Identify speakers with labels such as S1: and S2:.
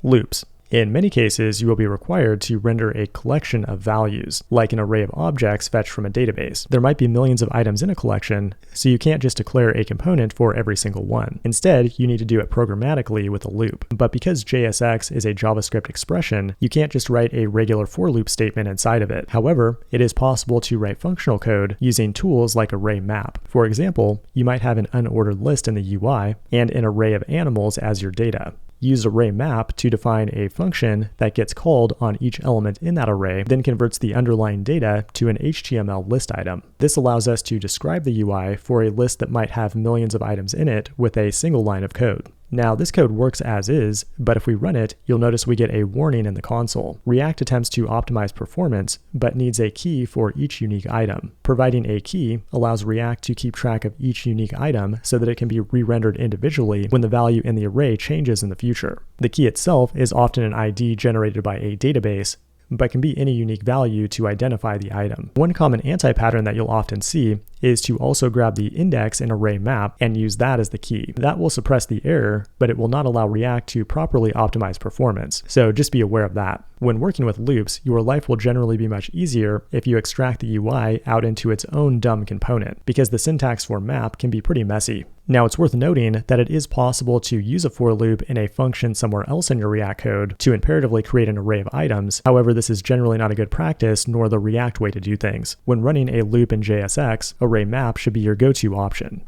S1: Loops. In many cases, you will be required to render a collection of values, like an array of objects fetched from a database. There might be millions of items in a collection, so you can't just declare a component for every single one. Instead, you need to do it programmatically with a loop. But because JSX is a JavaScript expression, you can't just write a regular for loop statement inside of it. However, it is possible to write functional code using tools like array map. For example, you might have an unordered list in the UI and an array of animals as your data. Use array map to define a function that gets called on each element in that array, then converts the underlying data to an HTML list item. This allows us to describe the UI for a list that might have millions of items in it with a single line of code. Now, this code works as is, but if we run it, you'll notice we get a warning in the console. React attempts to optimize performance, but needs a key for each unique item. Providing a key allows React to keep track of each unique item so that it can be re-rendered individually when the value in the array changes in the future. The key itself is often an ID generated by a database, but can be any unique value to identify the item. One common anti-pattern that you'll often see is to also grab the index in array map and use that as the key. That will suppress the error, but it will not allow React to properly optimize performance, so just be aware of that. When working with loops, your life will generally be much easier if you extract the UI out into its own dumb component, because the syntax for map can be pretty messy. Now, it's worth noting that it is possible to use a for loop in a function somewhere else in your React code to imperatively create an array of items. However, this is generally not a good practice nor the React way to do things. When running a loop in JSX, array map should be your go-to option.